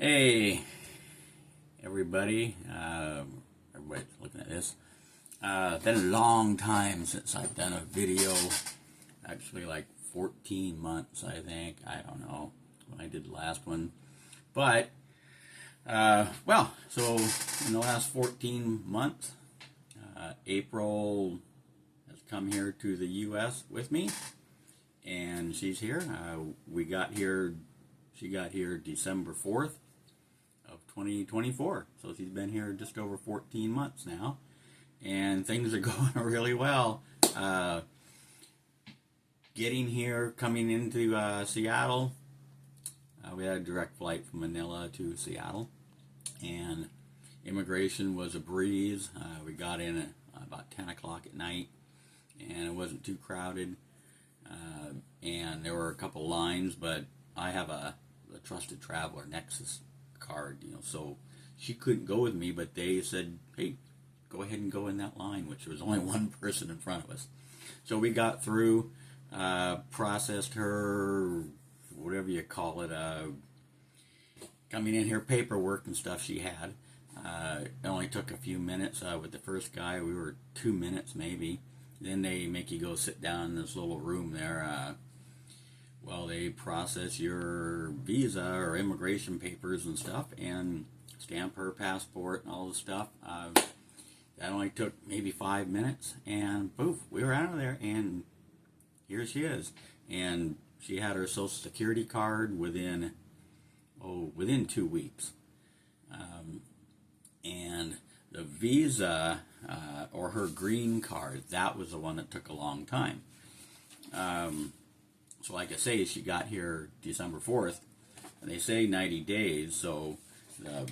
Hey, everybody. Everybody's looking at this. Been a long time since I've done a video. Actually, like 14 months, I think. I don't know when I did the last one. But, so in the last 14 months, April has come here to the U.S. with me. And she's here. She got here December 4th. Of 2024. So she's been here just over 14 months now, and things are going really well. Getting here, coming into Seattle, we had a direct flight from Manila to Seattle, and immigration was a breeze. We got in at about 10 o'clock at night, and it wasn't too crowded, and there were a couple lines, but I have a trusted traveler Nexus card, so she couldn't go with me, but they said, hey, go ahead and go in that line, which was only one person in front of us. So we got through, processed her, whatever you call it, coming in here, paperwork and stuff she had. It only took a few minutes. With the first guy, we were 2 minutes maybe. Then they make you go sit down in this little room there, well, they process your visa or immigration papers and stuff and stamp her passport and all the stuff. That only took maybe 5 minutes, and poof, we were out of there, and here she is. And she had her Social Security card within 2 weeks. And the visa, or her green card, that was the one that took a long time. So like I say, she got here December 4th, and they say 90 days, so the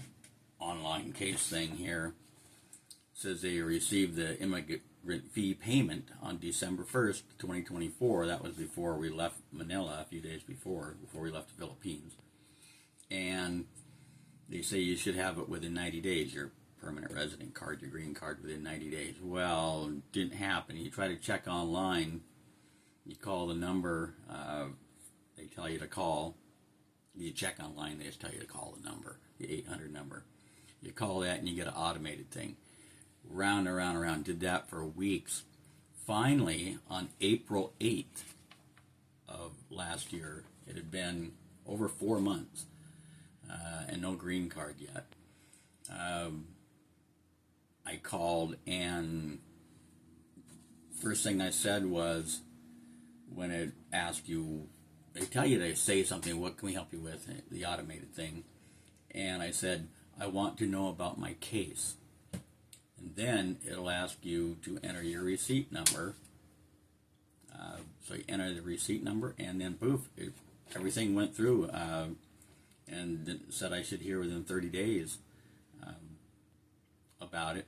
online case thing here says they received the immigrant fee payment on December 1st, 2024. That was before we left Manila, a few days before we left the Philippines. And they say you should have it within 90 days, your permanent resident card, your green card within 90 days. Well, it didn't happen. You try to check online. You call the number, they tell you to call. You check online, they just tell you to call the number, the 800 number. You call that and you get an automated thing. Round and round and round. Did that for weeks. Finally, on April 8th of last year, it had been over 4 months, and no green card yet. I called, and first thing I said was, when it asks you, they tell you to say something, what can we help you with, the automated thing. And I said, I want to know about my case. And then it'll ask you to enter your receipt number. So you enter the receipt number, and then poof, everything went through, and said I should hear within 30 days about it.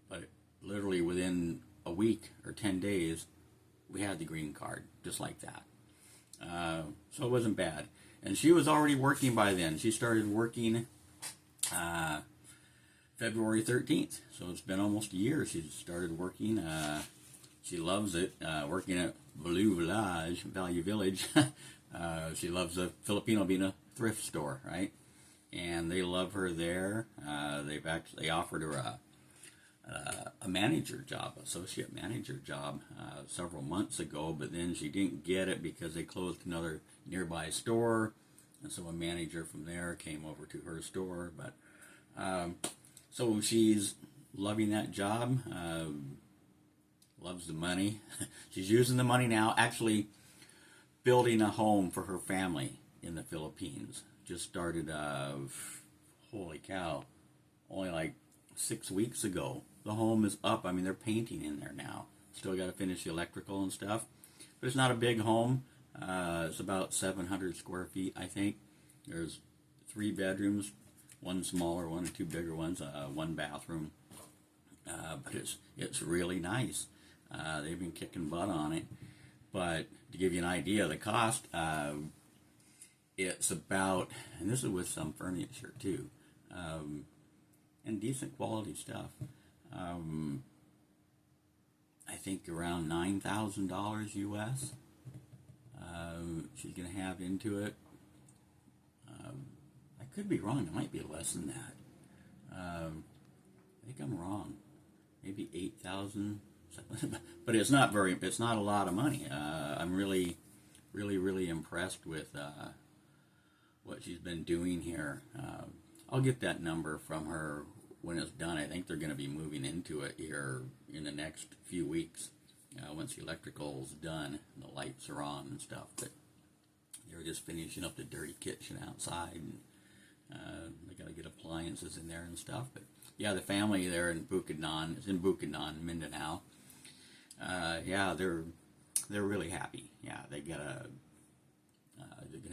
But literally within a week or 10 days, we had the green card, just like that. So it wasn't bad. And she was already working by then. She started working February 13th. So it's been almost a year she started working. She loves it, working at Value Village. She loves the Filipino being a thrift store, right? And they love her there. They offered her a manager job, associate manager job, several months ago, but then she didn't get it because they closed another nearby store, and so a manager from there came over to her store. But so she's loving that job, loves the money. She's using the money now, actually building a home for her family in the Philippines. Just started, holy cow, only like 6 weeks ago. The home is up. I mean, they're painting in there now. Still got to finish the electrical and stuff. But it's not a big home. It's about 700 square feet, I think. There's 3 bedrooms, one smaller one and 2 bigger ones, 1 bathroom. But it's really nice. They've been kicking butt on it. But to give you an idea of the cost, it's about, and this is with some furniture too, and decent quality stuff. I think around $9,000 US. She's going to have into it. I could be wrong. It might be less than that. I think I'm wrong. Maybe 8,000. But it's not very. It's not a lot of money. I'm really, really impressed with what she's been doing here. I'll get that number from her when it's done. I think they're going to be moving into it here in the next few weeks. Once the electrical's done and the lights are on and stuff. But they're just finishing up the dirty kitchen outside, and they got to get appliances in there and stuff. But yeah, the family there in Bukidnon, it's in Bukidnon, Mindanao. Yeah, they're really happy. Yeah, they're gonna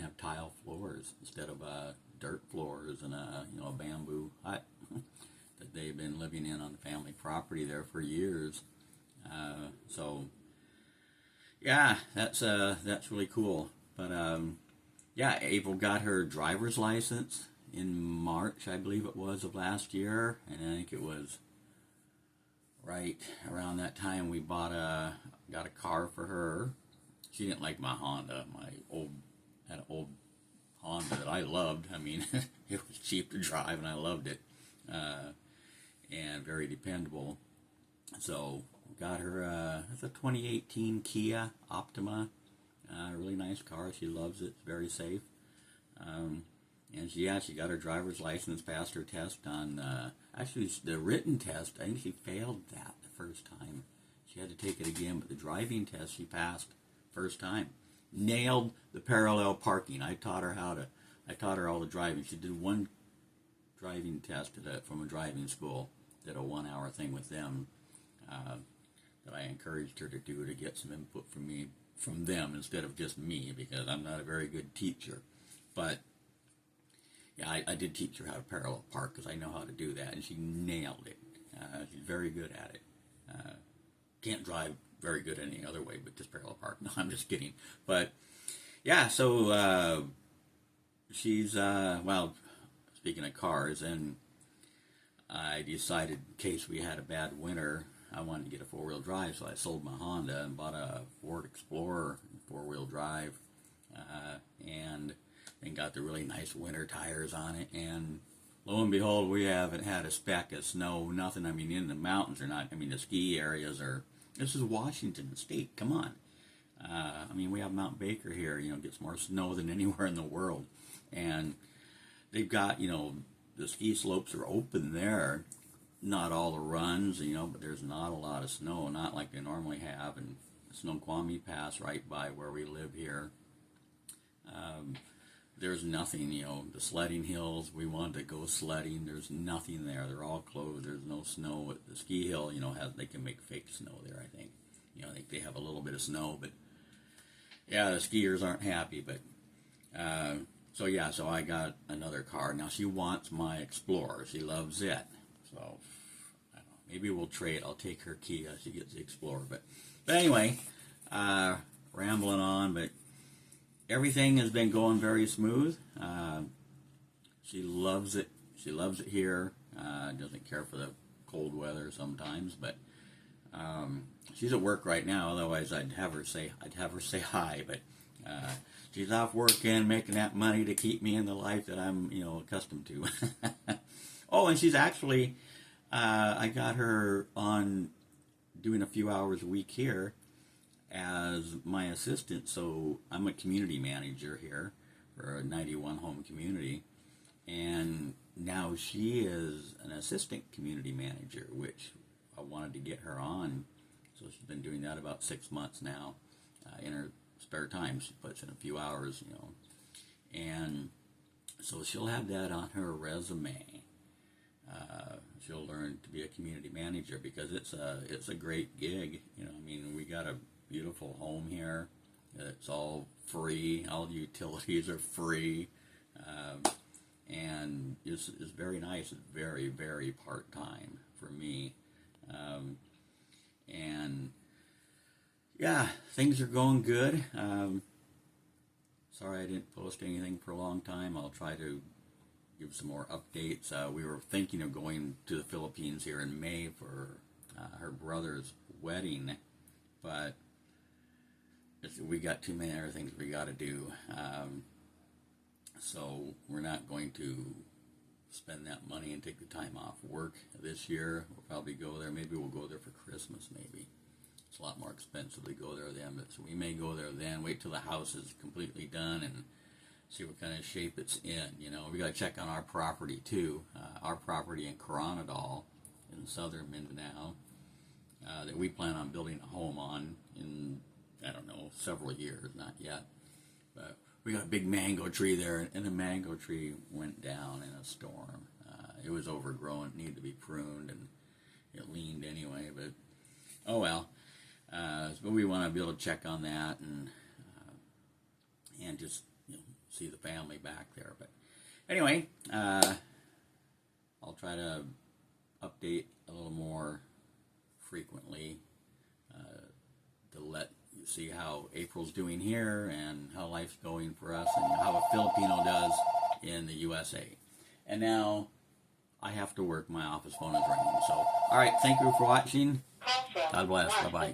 have tile floors instead of dirt floors and a bamboo hut that they've been living in on the family property there for years. So yeah, that's really cool. But yeah, April got her driver's license in March, I believe it was, of last year, and I think it was right around that time we got a car for her. She didn't like my Honda. Had an old Honda that I loved. I mean, it was cheap to drive, and I loved it, and very dependable. So got her. It's a 2018 Kia Optima. Really nice car. She loves it. It's very safe. And she got her driver's license, passed her test on, actually the written test, I think she failed that the first time. She had to take it again, but the driving test she passed first time. Nailed the parallel parking. I taught her all the driving. She did one driving test from a driving school, did a 1 hour thing with them, that I encouraged her to do to get some input from them instead of just me, because I'm not a very good teacher. But yeah, I did teach her how to parallel park because I know how to do that, and she nailed it. She's very good at it. Can't drive very good any other way, but just parallel park. No, I'm just kidding. But yeah, so she's, well, speaking of cars, and I decided in case we had a bad winter, I wanted to get a four-wheel drive, so I sold my Honda and bought a Ford Explorer four-wheel drive, and got the really nice winter tires on it, and lo and behold, we haven't had a speck of snow, nothing. I mean, in the mountains are not, I mean, the ski areas are, this is Washington State, come on. I mean, we have Mount Baker here, gets more snow than anywhere in the world, and they've got, the ski slopes are open there, not all the runs, but there's not a lot of snow, not like they normally have, and Snoqualmie Pass right by where we live here. There's nothing, the sledding hills, we wanted to go sledding, there's nothing there, they're all closed, there's no snow. The ski hill, they can make fake snow there, I think. I think they have a little bit of snow, but yeah, the skiers aren't happy, but, so yeah, so I got another car. Now she wants my Explorer, she loves it, so, I don't know, maybe we'll trade, I'll take her Kia, she gets the Explorer, but anyway, rambling on, but everything has been going very smooth. She loves it. She loves it here. Doesn't care for the cold weather sometimes, but she's at work right now. Otherwise, I'd have her say hi. But she's off working, making that money to keep me in the life that I'm accustomed to. Oh, and she's actually I got her on doing a few hours a week here as my assistant. So I'm a community manager here for a 91 home community, and now she is an assistant community manager, which I wanted to get her on. So she's been doing that about 6 months now. In her spare time, she puts in a few hours, and so she'll have that on her resume. She'll learn to be a community manager because it's a great gig. I mean, we got a beautiful home here. It's all free. All the utilities are free, and it's very nice. It's very, very part-time for me, and yeah, things are going good. Sorry I didn't post anything for a long time. I'll try to give some more updates. We were thinking of going to the Philippines here in May for her brother's wedding, but we got too many other things we got to do. So we're not going to spend that money and take the time off work this year. We'll probably go there. Maybe we'll go there for Christmas, maybe. It's a lot more expensive to go there then, but so we may go there then, wait till the house is completely done and see what kind of shape it's in. You know, we got to check on our property too. Our property in Coronadal in southern Mindanao that we plan on building a home on in, I don't know, several years, not yet. But we got a big mango tree there, and the mango tree went down in a storm. It was overgrown, it needed to be pruned, and it leaned anyway, but oh well. But we want to be able to check on that and just, you know, see the family back there. But anyway, I'll try to update a little more frequently to let you see how April's doing here and how life's going for us and how a Filipino does in the USA. And now I have to work. My office phone is ringing. So, all right, thank you for watching. God bless. Bye-bye.